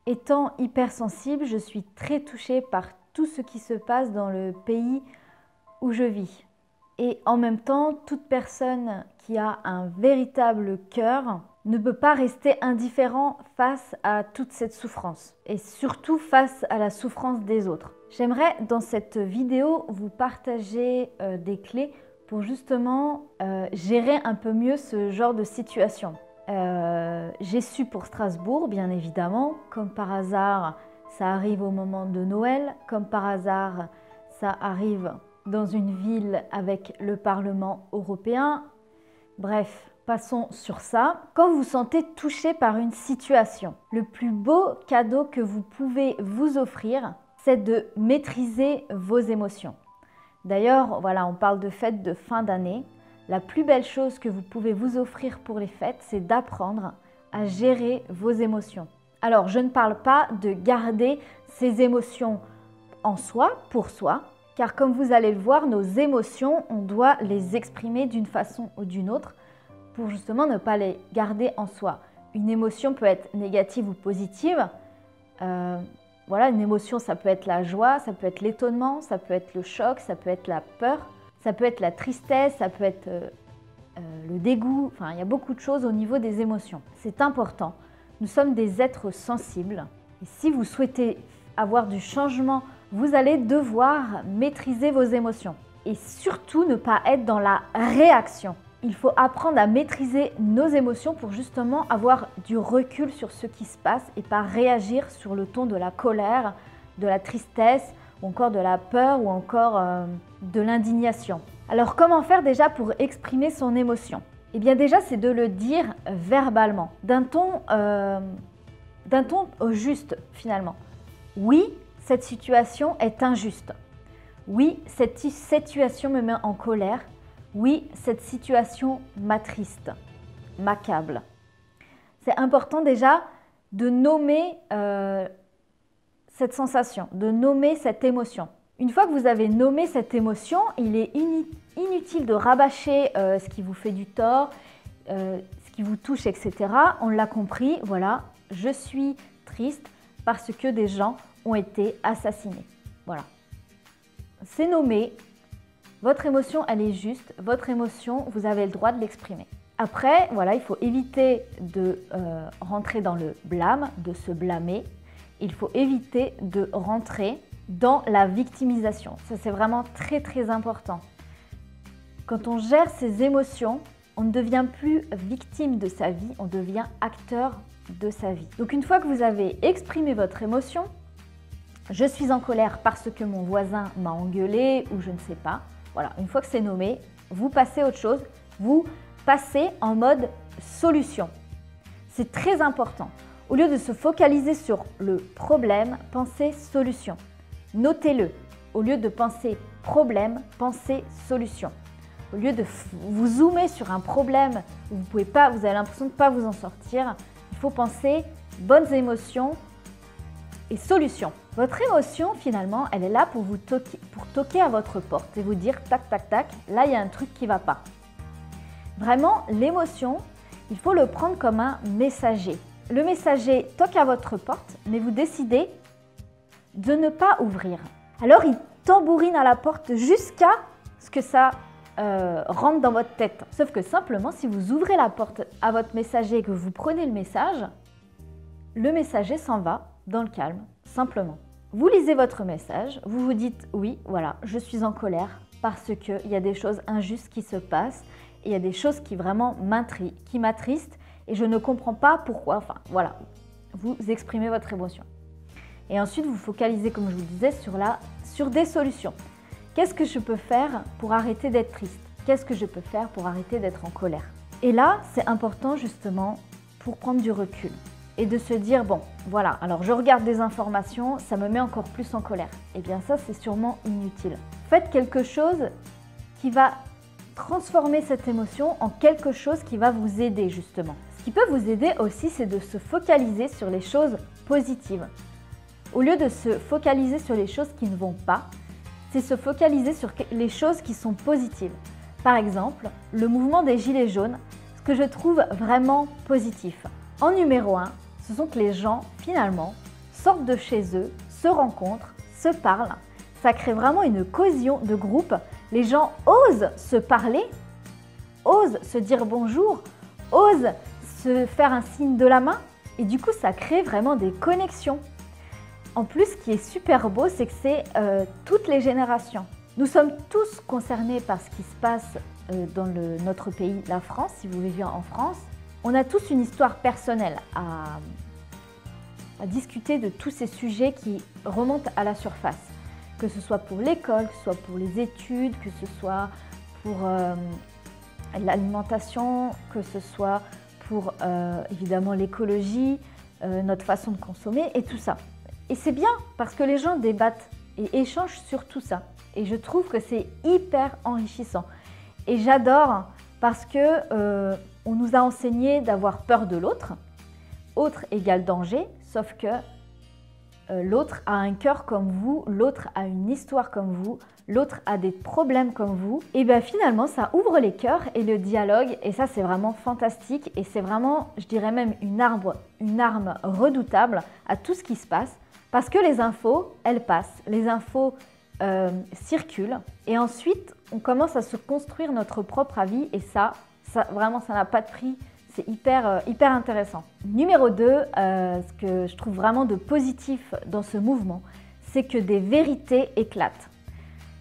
Étant hypersensible, je suis très touchée par tout ce qui se passe dans le pays où je vis. Et en même temps, toute personne qui a un véritable cœur ne peut pas rester indifférent face à toute cette souffrance et surtout face à la souffrance des autres. J'aimerais dans cette vidéo vous partager des clés pour justement gérer un peu mieux ce genre de situation. J'ai su pour Strasbourg, bien évidemment, comme par hasard, ça arrive au moment de Noël, comme par hasard, ça arrive dans une ville avec le Parlement européen. Bref, passons sur ça. Quand vous vous sentez touché par une situation, le plus beau cadeau que vous pouvez vous offrir, c'est de maîtriser vos émotions. D'ailleurs, voilà, on parle de fêtes de fin d'année. La plus belle chose que vous pouvez vous offrir pour les fêtes, c'est d'apprendre à gérer vos émotions. Alors, je ne parle pas de garder ces émotions en soi, pour soi, car comme vous allez le voir, nos émotions, on doit les exprimer d'une façon ou d'une autre pour justement ne pas les garder en soi. Une émotion peut être négative ou positive. Voilà, une émotion, ça peut être la joie, ça peut être l'étonnement, ça peut être le choc, ça peut être la peur. Ça peut être la tristesse, ça peut être le dégoût, enfin il y a beaucoup de choses au niveau des émotions. C'est important, nous sommes des êtres sensibles et si vous souhaitez avoir du changement, vous allez devoir maîtriser vos émotions et surtout ne pas être dans la réaction. Il faut apprendre à maîtriser nos émotions pour justement avoir du recul sur ce qui se passe et pas réagir sur le ton de la colère, de la tristesse, ou encore de la peur ou encore de l'indignation. Alors comment faire déjà pour exprimer son émotion? Eh bien déjà c'est de le dire verbalement, d'un ton juste finalement. Oui, cette situation est injuste. Oui, cette situation me met en colère. Oui, cette situation m'attriste, m'accable. C'est important déjà de nommer cette sensation, de nommer cette émotion. Une fois que vous avez nommé cette émotion, il est inutile de rabâcher ce qui vous fait du tort, ce qui vous touche, etc. On l'a compris, voilà, je suis triste parce que des gens ont été assassinés. Voilà. C'est nommé, votre émotion, elle est juste, votre émotion, vous avez le droit de l'exprimer. Après, voilà, il faut éviter de rentrer dans le blâme, de se blâmer. Il faut éviter de rentrer dans la victimisation. Ça, c'est vraiment très, très important. Quand on gère ses émotions, on ne devient plus victime de sa vie, on devient acteur de sa vie. Donc, une fois que vous avez exprimé votre émotion, je suis en colère parce que mon voisin m'a engueulé ou je ne sais pas. Voilà, une fois que c'est nommé, vous passez à autre chose, vous passez en mode solution. C'est très important. Au lieu de se focaliser sur le problème, pensez solution. Notez-le. Au lieu de penser problème, pensez solution. Au lieu de vous zoomer sur un problème où vous avez l'impression de ne pas vous en sortir, il faut penser bonnes émotions et solutions. Votre émotion, finalement, elle est là pour toquer à votre porte et vous dire tac, tac, tac, là, il y a un truc qui ne va pas. Vraiment, l'émotion, il faut le prendre comme un messager. Le messager toque à votre porte, mais vous décidez de ne pas ouvrir. Alors, il tambourine à la porte jusqu'à ce que ça rentre dans votre tête. Sauf que simplement, si vous ouvrez la porte à votre messager et que vous prenez le messager s'en va dans le calme, simplement. Vous lisez votre message, vous vous dites « Oui, voilà, je suis en colère parce qu'il y a des choses injustes qui se passent et il y a des choses qui vraiment m'attristent. Et je ne comprends pas pourquoi, enfin voilà, vous exprimez votre émotion. Et ensuite, vous focalisez, comme je vous disais, sur des solutions. Qu'est-ce que je peux faire pour arrêter d'être triste? Qu'est-ce que je peux faire pour arrêter d'être en colère? Et là, c'est important justement pour prendre du recul et de se dire, bon, voilà, alors je regarde des informations, ça me met encore plus en colère. Eh bien ça, c'est sûrement inutile. Faites quelque chose qui va transformer cette émotion en quelque chose qui va vous aider justement. Ce qui peut vous aider aussi, c'est de se focaliser sur les choses positives. Au lieu de se focaliser sur les choses qui ne vont pas, c'est se focaliser sur les choses qui sont positives. Par exemple, le mouvement des Gilets jaunes, ce que je trouve vraiment positif. En numéro 1, ce sont que les gens, finalement, sortent de chez eux, se rencontrent, se parlent. Ça crée vraiment une cohésion de groupe. Les gens osent se parler, osent se dire bonjour, osent se faire un signe de la main. Et du coup, ça crée vraiment des connexions. En plus, ce qui est super beau, c'est que c'est toutes les générations. Nous sommes tous concernés par ce qui se passe dans notre pays, la France, si vous vivez en France. On a tous une histoire personnelle à discuter de tous ces sujets qui remontent à la surface. Que ce soit pour l'école, que ce soit pour les études, que ce soit pour l'alimentation, que ce soit pour évidemment l'écologie, notre façon de consommer et tout ça. Et c'est bien parce que les gens débattent et échangent sur tout ça. Et je trouve que c'est hyper enrichissant. Et j'adore parce que on nous a enseigné d'avoir peur de l'autre. Autre égale danger, sauf que l'autre a un cœur comme vous, l'autre a une histoire comme vous, l'autre a des problèmes comme vous. Et bien finalement, ça ouvre les cœurs et le dialogue. Et ça, c'est vraiment fantastique. Et c'est vraiment, je dirais même, une arme redoutable à tout ce qui se passe. Parce que les infos, elles passent. Les infos circulent. Et ensuite, on commence à se construire notre propre avis. Et ça vraiment, ça n'a pas de prix. C'est hyper intéressant. Numéro 2, ce que je trouve vraiment de positif dans ce mouvement, c'est que des vérités éclatent.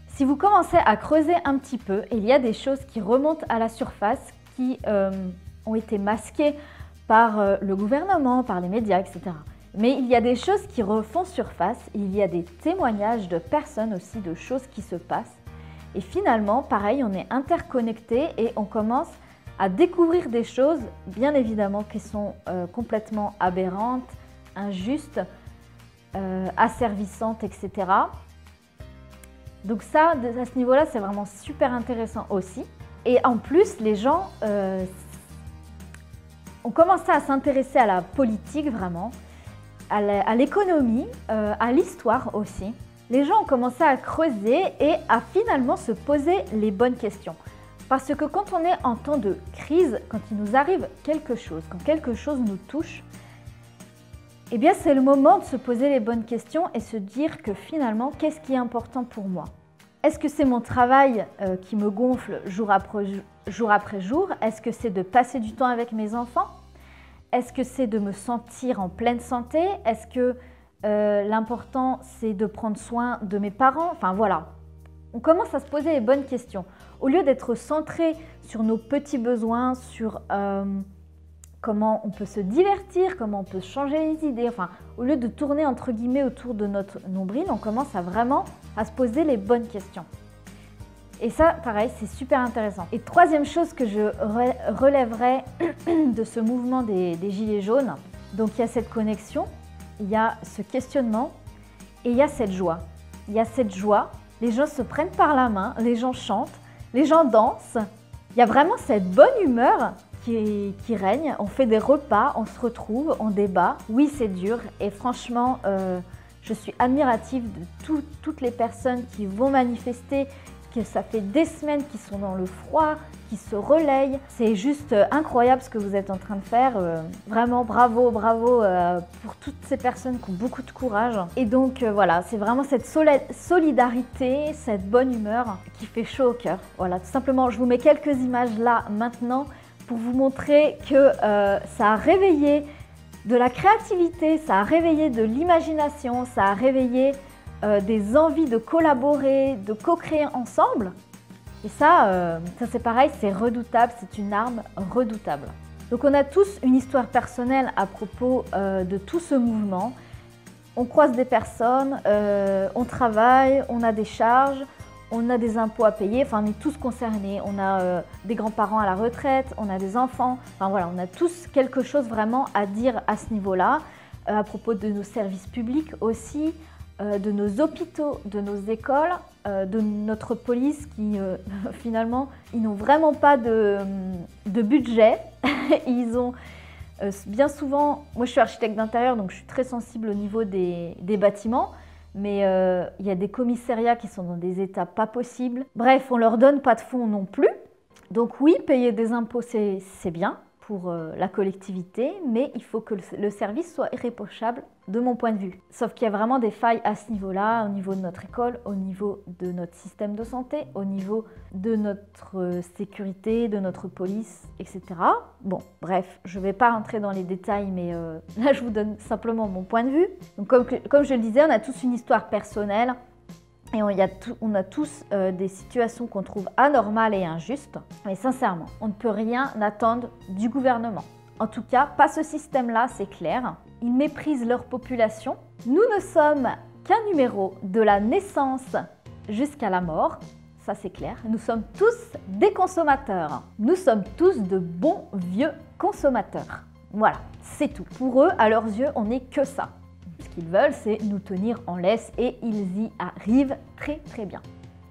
Si vous commencez à creuser un petit peu, il y a des choses qui remontent à la surface, qui ont été masquées par le gouvernement, par les médias, etc. Mais il y a des choses qui refont surface, il y a des témoignages de personnes aussi, de choses qui se passent. Et finalement, pareil, on est interconnectés et on commence à découvrir des choses, bien évidemment, qui sont complètement aberrantes, injustes, asservissantes, etc. Donc ça, à ce niveau-là, c'est vraiment super intéressant aussi. Et en plus, les gens ont commencé à s'intéresser à la politique vraiment, à l'économie, à l'histoire aussi. Les gens ont commencé à creuser et à finalement se poser les bonnes questions. Parce que quand on est en temps de crise, quand il nous arrive quelque chose, quand quelque chose nous touche, eh bien c'est le moment de se poser les bonnes questions et se dire que finalement, qu'est-ce qui est important pour moi? Est-ce que c'est mon travail qui me gonfle jour après jour? Est-ce que c'est de passer du temps avec mes enfants? Est-ce que c'est de me sentir en pleine santé? Est-ce que l'important c'est de prendre soin de mes parents? Enfin voilà, on commence à se poser les bonnes questions. Au lieu d'être centré sur nos petits besoins, sur comment on peut se divertir, comment on peut changer les idées, enfin, au lieu de tourner entre guillemets autour de notre nombril, on commence vraiment à se poser les bonnes questions. Et ça, pareil, c'est super intéressant. Et troisième chose que je relèverais de ce mouvement des Gilets jaunes, donc il y a cette connexion, il y a ce questionnement et il y a cette joie. Il y a cette joie, les gens se prennent par la main, les gens chantent, les gens dansent. Il y a vraiment cette bonne humeur qui règne. On fait des repas, on se retrouve, on débat. Oui, c'est dur et franchement, je suis admirative de toutes les personnes qui vont manifester, que ça fait des semaines qu'ils sont dans le froid, qui se relayent. C'est juste incroyable ce que vous êtes en train de faire. Vraiment bravo, bravo pour toutes ces personnes qui ont beaucoup de courage. Et donc voilà, c'est vraiment cette solidarité, cette bonne humeur qui fait chaud au cœur. Voilà, tout simplement, je vous mets quelques images là maintenant pour vous montrer que ça a réveillé de la créativité, ça a réveillé de l'imagination, ça a réveillé des envies de collaborer, de co-créer ensemble. Et ça c'est pareil, c'est redoutable, c'est une arme redoutable. Donc on a tous une histoire personnelle à propos de tout ce mouvement. On croise des personnes, on travaille, on a des charges, on a des impôts à payer, enfin on est tous concernés. On a des grands-parents à la retraite, on a des enfants, enfin voilà, on a tous quelque chose vraiment à dire à ce niveau-là, à propos de nos services publics aussi, de nos hôpitaux, de nos écoles, de notre police qui finalement, ils n'ont vraiment pas de budget. Ils ont bien souvent, moi je suis architecte d'intérieur donc je suis très sensible au niveau des bâtiments, mais il y a des commissariats qui sont dans des états pas possibles. Bref, on leur donne pas de fonds non plus. Donc oui, payer des impôts c'est bien pour la collectivité, mais il faut que le service soit irréprochable de mon point de vue. Sauf qu'il y a vraiment des failles à ce niveau-là, au niveau de notre école, au niveau de notre système de santé, au niveau de notre sécurité, de notre police, etc. Bon, bref, je ne vais pas rentrer dans les détails, mais là, je vous donne simplement mon point de vue. Donc, comme je le disais, on a tous une histoire personnelle et on a tous des situations qu'on trouve anormales et injustes. Mais sincèrement, on ne peut rien attendre du gouvernement. En tout cas, pas ce système-là, c'est clair. Ils méprisent leur population. Nous ne sommes qu'un numéro de la naissance jusqu'à la mort. Ça, c'est clair. Nous sommes tous des consommateurs. Nous sommes tous de bons vieux consommateurs. Voilà, c'est tout. Pour eux, à leurs yeux, on n'est que ça. Ce qu'ils veulent, c'est nous tenir en laisse et ils y arrivent très très bien.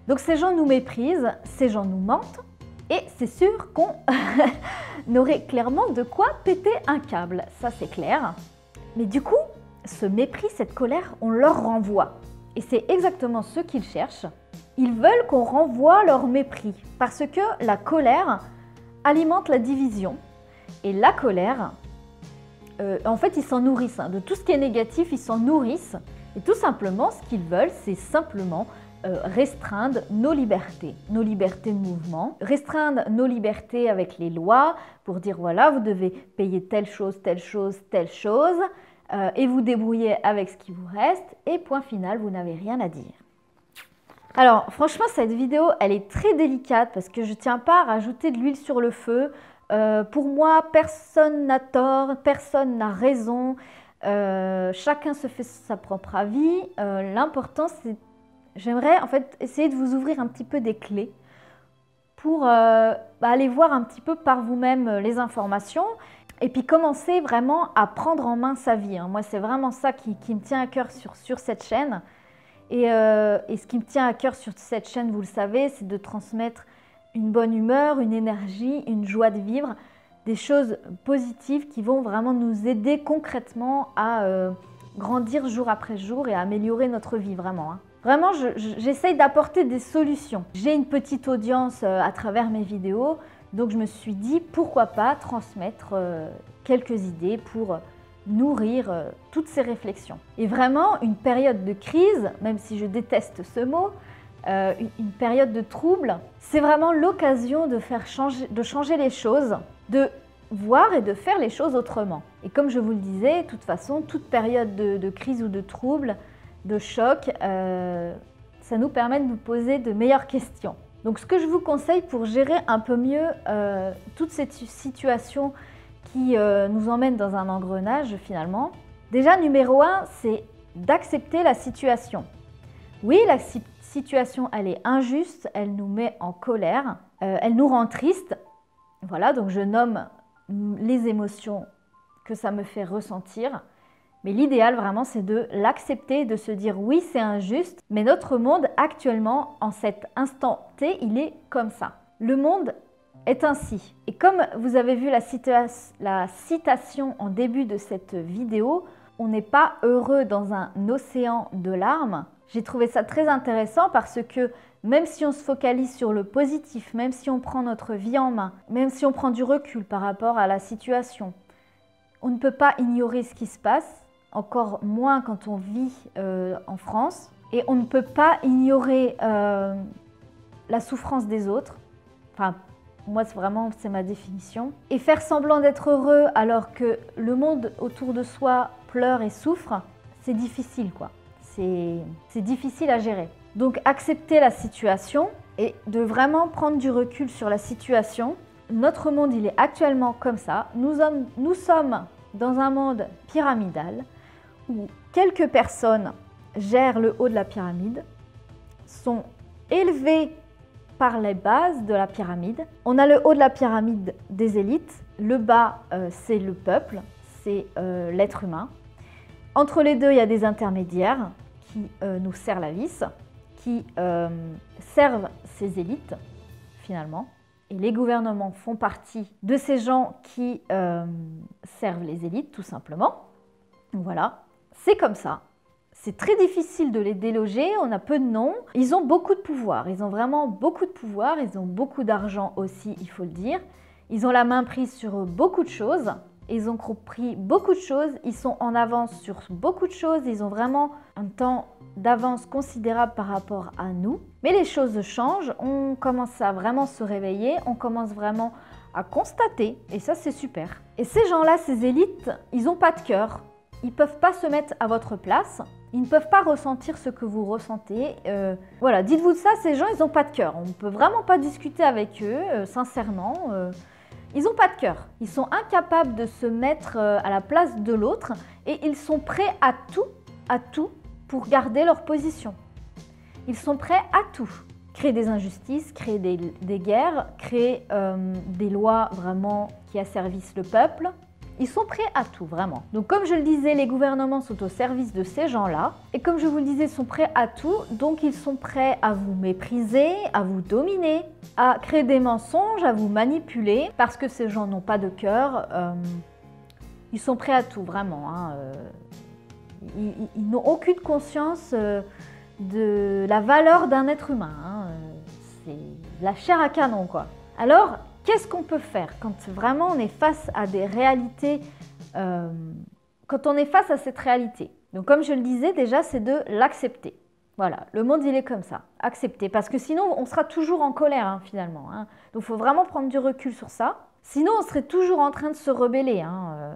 Donc ces gens nous méprisent, ces gens nous mentent. Et c'est sûr qu'on aurait clairement de quoi péter un câble, ça c'est clair. Mais du coup, ce mépris, cette colère, on leur renvoie. Et c'est exactement ce qu'ils cherchent. Ils veulent qu'on renvoie leur mépris parce que la colère alimente la division. Et la colère, en fait, ils s'en nourrissent. De tout ce qui est négatif, ils s'en nourrissent. Et tout simplement, ce qu'ils veulent, c'est simplement restreindre nos libertés de mouvement, restreindre nos libertés avec les lois pour dire voilà, vous devez payer telle chose, telle chose, telle chose et vous débrouillez avec ce qui vous reste et point final, vous n'avez rien à dire. Alors franchement, cette vidéo, elle est très délicate parce que je ne tiens pas à rajouter de l'huile sur le feu. Pour moi, personne n'a tort, personne n'a raison, chacun se fait sa propre avis. L'important, c'est j'aimerais en fait essayer de vous ouvrir un petit peu des clés pour aller voir un petit peu par vous-même les informations et puis commencer vraiment à prendre en main sa vie. Moi, c'est vraiment ça qui me tient à cœur sur cette chaîne. Et ce qui me tient à cœur sur cette chaîne, vous le savez, c'est de transmettre une bonne humeur, une énergie, une joie de vivre, des choses positives qui vont vraiment nous aider concrètement à grandir jour après jour et à améliorer notre vie vraiment. Vraiment, j'essaye d'apporter des solutions. J'ai une petite audience à travers mes vidéos, donc je me suis dit pourquoi pas transmettre quelques idées pour nourrir toutes ces réflexions. Et vraiment, une période de crise, même si je déteste ce mot, une période de trouble, c'est vraiment l'occasion de changer les choses, de voir et de faire les choses autrement. Et comme je vous le disais, de toute façon, toute période de crise ou de trouble, de choc, ça nous permet de nous poser de meilleures questions. Donc ce que je vous conseille pour gérer un peu mieux toute cette situation qui nous emmène dans un engrenage finalement, déjà numéro 1, c'est d'accepter la situation. Oui, la situation elle est injuste, elle nous met en colère, elle nous rend triste. Voilà, donc je nomme les émotions que ça me fait ressentir. Mais l'idéal vraiment c'est de l'accepter, de se dire oui c'est injuste, mais notre monde actuellement en cet instant T il est comme ça. Le monde est ainsi. Et comme vous avez vu la citation en début de cette vidéo, on n'est pas heureux dans un océan de larmes. J'ai trouvé ça très intéressant parce que même si on se focalise sur le positif, même si on prend notre vie en main, même si on prend du recul par rapport à la situation, on ne peut pas ignorer ce qui se passe. Encore moins quand on vit en France. Et on ne peut pas ignorer la souffrance des autres. Enfin, moi, c'est ma définition. Et faire semblant d'être heureux alors que le monde autour de soi pleure et souffre, c'est difficile, quoi. C'est difficile à gérer. Donc, accepter la situation et de vraiment prendre du recul sur la situation. Notre monde, il est actuellement comme ça. Nous sommes dans un monde pyramidal où quelques personnes gèrent le haut de la pyramide, sont élevées par les bases de la pyramide. On a le haut de la pyramide des élites, le bas c'est le peuple, c'est l'être humain. Entre les deux, il y a des intermédiaires qui nous serrent la vis, qui servent ces élites finalement. Et les gouvernements font partie de ces gens qui servent les élites tout simplement. Voilà. C'est comme ça. C'est très difficile de les déloger, on a peu de noms. Ils ont beaucoup de pouvoir, ils ont vraiment beaucoup de pouvoir, ils ont beaucoup d'argent aussi, il faut le dire. Ils ont la main prise sur beaucoup de choses. Ils ont compris beaucoup de choses, ils sont en avance sur beaucoup de choses, ils ont vraiment un temps d'avance considérable par rapport à nous. Mais les choses changent, on commence à vraiment se réveiller, on commence vraiment à constater, et ça c'est super. Et ces gens-là, ces élites, ils n'ont pas de cœur, ils ne peuvent pas se mettre à votre place, ils ne peuvent pas ressentir ce que vous ressentez. Voilà, dites-vous ça, ces gens, ils n'ont pas de cœur, on ne peut vraiment pas discuter avec eux, sincèrement. Ils n'ont pas de cœur, ils sont incapables de se mettre à la place de l'autre et ils sont prêts à tout pour garder leur position. Ils sont prêts à tout. Créer des injustices, créer des guerres, créer des lois vraiment qui asservissent le peuple. Ils sont prêts à tout, vraiment. Donc comme je le disais, les gouvernements sont au service de ces gens-là. Et comme je vous le disais, ils sont prêts à tout. Donc ils sont prêts à vous mépriser, à vous dominer, à créer des mensonges, à vous manipuler. Parce que ces gens n'ont pas de cœur. Ils sont prêts à tout, vraiment. Hein. Ils n'ont aucune conscience de la valeur d'un être humain. Hein. C'est la chair à canon, quoi. Alors, qu'est-ce qu'on peut faire quand vraiment on est face à des réalités, quand on est face à cette réalité? Donc comme je le disais déjà, c'est de l'accepter. Voilà, le monde il est comme ça, accepter. Parce que sinon on sera toujours en colère hein, finalement. Hein. Donc il faut vraiment prendre du recul sur ça. Sinon on serait toujours en train de se rebeller. Hein.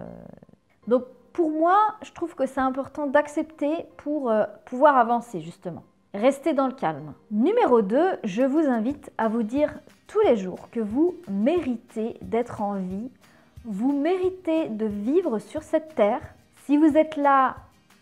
Donc pour moi, je trouve que c'est important d'accepter pour pouvoir avancer justement. Restez dans le calme. Numéro 2, je vous invite à vous dire tous les jours que vous méritez d'être en vie. Vous méritez de vivre sur cette terre. Si vous êtes là,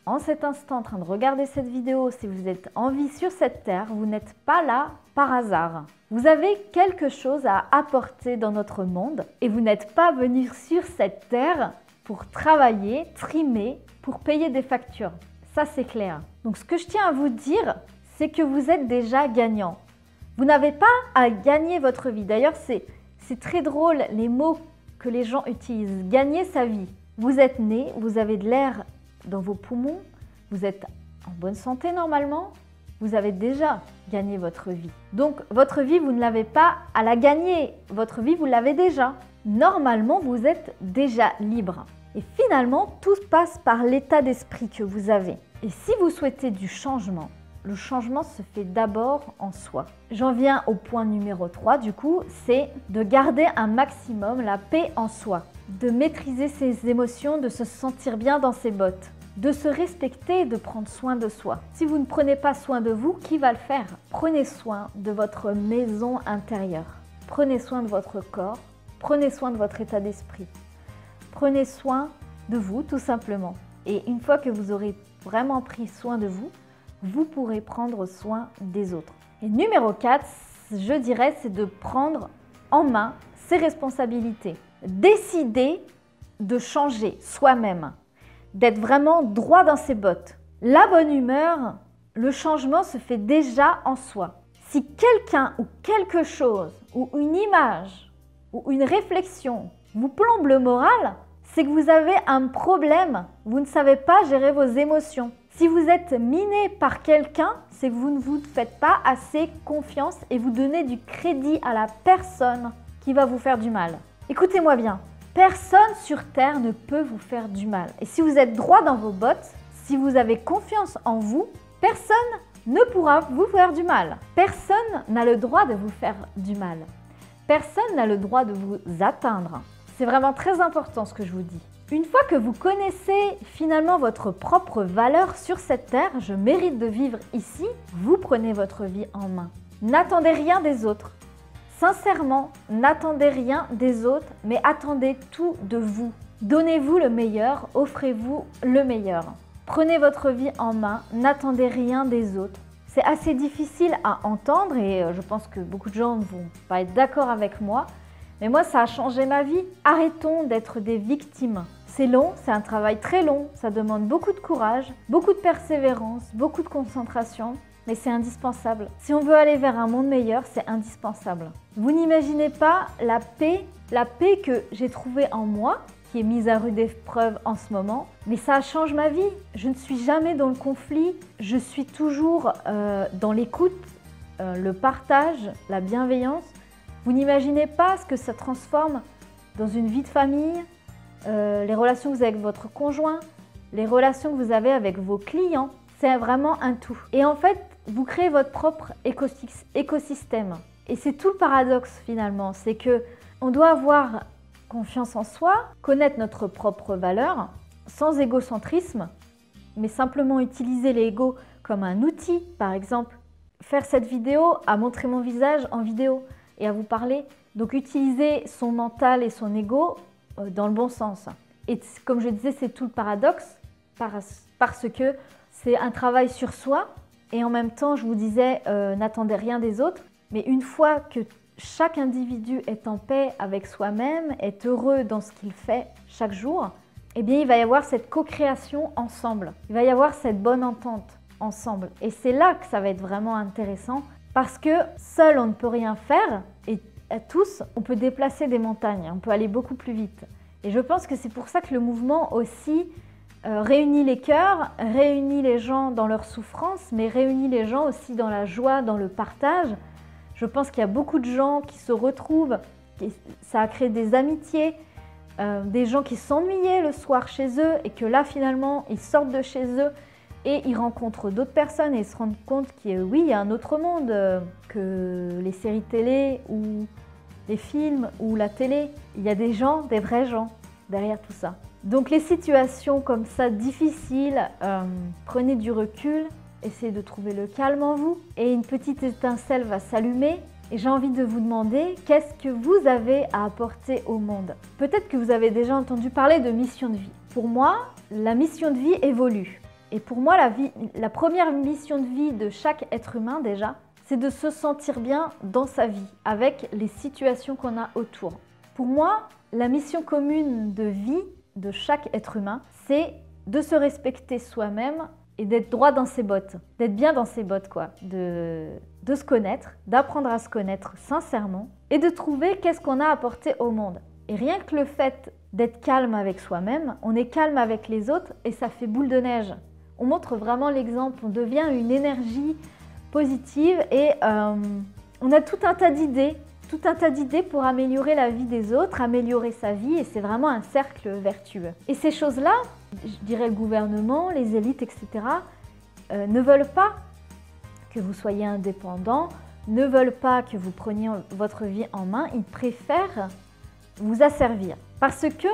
en cet instant, en train de regarder cette vidéo, si vous êtes en vie sur cette terre, vous n'êtes pas là par hasard. Vous avez quelque chose à apporter dans notre monde et vous n'êtes pas venu sur cette terre pour travailler, trimer, pour payer des factures. Ça, c'est clair. Donc, ce que je tiens à vous dire, c'est que vous êtes déjà gagnant. Vous n'avez pas à gagner votre vie. D'ailleurs, c'est très drôle les mots que les gens utilisent. Gagner sa vie. Vous êtes né, vous avez de l'air dans vos poumons, vous êtes en bonne santé normalement, vous avez déjà gagné votre vie. Donc, votre vie, vous ne l'avez pas à la gagner. Votre vie, vous l'avez déjà. Normalement, vous êtes déjà libre. Et finalement, tout passe par l'état d'esprit que vous avez. Et si vous souhaitez du changement, le changement se fait d'abord en soi. J'en viens au point numéro 3 du coup, c'est de garder un maximum la paix en soi, de maîtriser ses émotions, de se sentir bien dans ses bottes, de se respecter et de prendre soin de soi. Si vous ne prenez pas soin de vous, qui va le faire? Prenez soin de votre maison intérieure, prenez soin de votre corps, prenez soin de votre état d'esprit, prenez soin de vous tout simplement. Et une fois que vous aurez vraiment pris soin de vous, vous pourrez prendre soin des autres. Et numéro 4, je dirais, c'est de prendre en main ses responsabilités. Décider de changer soi-même, d'être vraiment droit dans ses bottes. La bonne humeur, le changement se fait déjà en soi. Si quelqu'un ou quelque chose, ou une image, ou une réflexion vous plombe le moral, c'est que vous avez un problème, vous ne savez pas gérer vos émotions. Si vous êtes miné par quelqu'un, c'est que vous ne vous faites pas assez confiance et vous donnez du crédit à la personne qui va vous faire du mal. Écoutez-moi bien, personne sur Terre ne peut vous faire du mal. Et si vous êtes droit dans vos bottes, si vous avez confiance en vous, personne ne pourra vous faire du mal. Personne n'a le droit de vous faire du mal. Personne n'a le droit de vous atteindre. C'est vraiment très important ce que je vous dis. Une fois que vous connaissez finalement votre propre valeur sur cette terre, je mérite de vivre ici, vous prenez votre vie en main. N'attendez rien des autres. Sincèrement, n'attendez rien des autres, mais attendez tout de vous. Donnez-vous le meilleur, offrez-vous le meilleur. Prenez votre vie en main, n'attendez rien des autres. C'est assez difficile à entendre et je pense que beaucoup de gens ne vont pas être d'accord avec moi. Mais moi, ça a changé ma vie. Arrêtons d'être des victimes. C'est long, c'est un travail très long, ça demande beaucoup de courage, beaucoup de persévérance, beaucoup de concentration, mais c'est indispensable. Si on veut aller vers un monde meilleur, c'est indispensable. Vous n'imaginez pas la paix que j'ai trouvée en moi, qui est mise à rude épreuve en ce moment, mais ça change ma vie. Je ne suis jamais dans le conflit, je suis toujours dans l'écoute, le partage, la bienveillance. Vous n'imaginez pas ce que ça transforme dans une vie de famille, les relations que vous avez avec votre conjoint, les relations que vous avez avec vos clients. C'est vraiment un tout. Et en fait, vous créez votre propre écosystème. Et c'est tout le paradoxe finalement, c'est que on doit avoir confiance en soi, connaître notre propre valeur, sans égocentrisme, mais simplement utiliser l'ego comme un outil, par exemple. Faire cette vidéo, à montrer mon visage en vidéo et à vous parler. Donc utiliser son mental et son ego dans le bon sens. Et comme je disais, c'est tout le paradoxe parce que c'est un travail sur soi et en même temps, je vous disais, n'attendez rien des autres. Mais une fois que chaque individu est en paix avec soi-même, est heureux dans ce qu'il fait chaque jour, eh bien, il va y avoir cette co-création ensemble. Il va y avoir cette bonne entente ensemble. Et c'est là que ça va être vraiment intéressant parce que seul, on ne peut rien faire et à tous, on peut déplacer des montagnes, on peut aller beaucoup plus vite. Et je pense que c'est pour ça que le mouvement aussi réunit les cœurs, réunit les gens dans leur souffrance, mais réunit les gens aussi dans la joie, dans le partage. Je pense qu'il y a beaucoup de gens qui se retrouvent, ça a créé des amitiés, des gens qui s'ennuyaient le soir chez eux et que là finalement ils sortent de chez eux et ils rencontrent d'autres personnes et ils se rendent compte qu'il y a un autre monde que les séries télé ou les films ou la télé. Il y a des gens, des vrais gens derrière tout ça. Donc les situations comme ça difficiles, prenez du recul, essayez de trouver le calme en vous et une petite étincelle va s'allumer. Et j'ai envie de vous demander, qu'est-ce que vous avez à apporter au monde? Peut-être que vous avez déjà entendu parler de mission de vie. Pour moi, la mission de vie évolue. Et pour moi, la première mission de vie de chaque être humain déjà, c'est de se sentir bien dans sa vie, avec les situations qu'on a autour. Pour moi, la mission commune de vie de chaque être humain, c'est de se respecter soi-même et d'être droit dans ses bottes, d'être bien dans ses bottes quoi, de se connaître, d'apprendre à se connaître sincèrement et de trouver qu'est-ce qu'on a apporté au monde. Et rien que le fait d'être calme avec soi-même, on est calme avec les autres et ça fait boule de neige. On montre vraiment l'exemple, on devient une énergie positive et on a tout un tas d'idées pour améliorer la vie des autres, améliorer sa vie et c'est vraiment un cercle vertueux. Et ces choses-là, je dirais le gouvernement, les élites, etc., ne veulent pas que vous soyez indépendant, ne veulent pas que vous preniez votre vie en main, ils préfèrent vous asservir. Parce que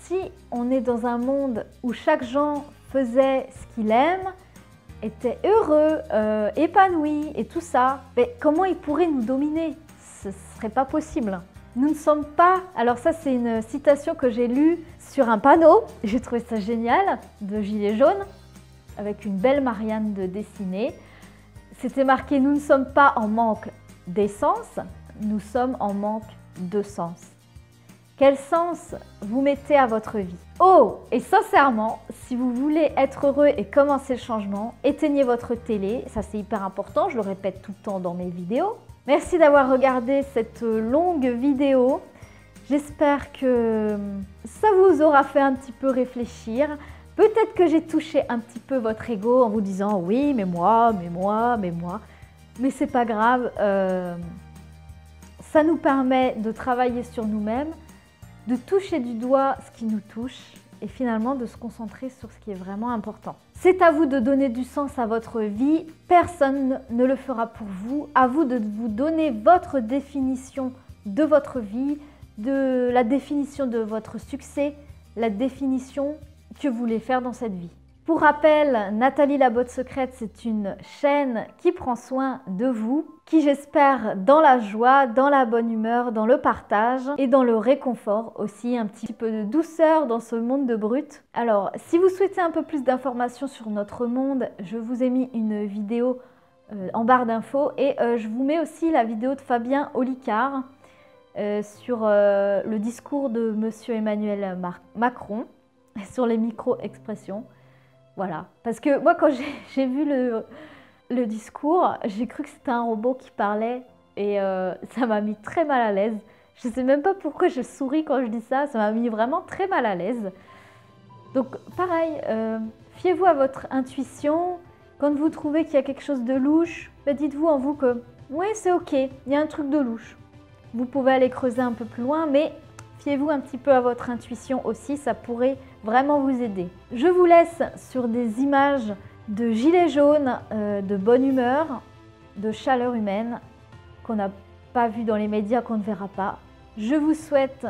si on est dans un monde où chaque gens faisait ce qu'il aime, était heureux, épanoui et tout ça, mais comment ils pourraient nous dominer? Ce ne serait pas possible. Nous ne sommes pas... Alors ça, c'est une citation que j'ai lue sur un panneau. J'ai trouvé ça génial, de Gilet jaune, avec une belle Marianne de dessinée. C'était marqué « Nous ne sommes pas en manque d'essence, nous sommes en manque de sens ». Quel sens vous mettez à votre vie? Oh, et sincèrement, si vous voulez être heureux et commencer le changement, éteignez votre télé. Ça, c'est hyper important, je le répète tout le temps dans mes vidéos. Merci d'avoir regardé cette longue vidéo. J'espère que ça vous aura fait un petit peu réfléchir. Peut-être que j'ai touché un petit peu votre ego en vous disant « Oui, mais moi, mais moi, mais moi ». Mais c'est pas grave. Ça nous permet de travailler sur nous-mêmes, de toucher du doigt ce qui nous touche et finalement de se concentrer sur ce qui est vraiment important. C'est à vous de donner du sens à votre vie, personne ne le fera pour vous. À vous de vous donner votre définition de votre vie, de la définition de votre succès, la définition que vous voulez faire dans cette vie. Pour rappel, Nathalie la botte secrète, c'est une chaîne qui prend soin de vous, qui j'espère dans la joie, dans la bonne humeur, dans le partage et dans le réconfort aussi, un petit peu de douceur dans ce monde de brut. Alors, si vous souhaitez un peu plus d'informations sur notre monde, je vous ai mis une vidéo en barre d'infos et je vous mets aussi la vidéo de Fabien Olicard sur le discours de Monsieur Emmanuel Macron, sur les micro-expressions. Voilà, parce que moi quand j'ai vu le discours, j'ai cru que c'était un robot qui parlait et ça m'a mis très mal à l'aise. Je ne sais même pas pourquoi je souris quand je dis ça, ça m'a mis vraiment très mal à l'aise. Donc pareil, fiez-vous à votre intuition. Quand vous trouvez qu'il y a quelque chose de louche, dites-vous en vous que oui c'est ok, il y a un truc de louche. Vous pouvez aller creuser un peu plus loin, mais Fiez-vous un petit peu à votre intuition aussi, ça pourrait vraiment vous aider. Je vous laisse sur des images de gilets jaunes, de bonne humeur, de chaleur humaine qu'on n'a pas vu dans les médias, qu'on ne verra pas. Je vous souhaite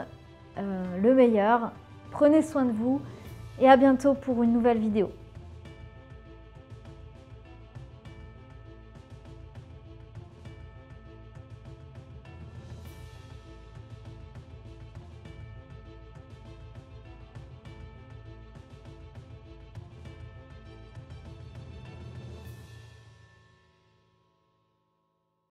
le meilleur, prenez soin de vous et à bientôt pour une nouvelle vidéo.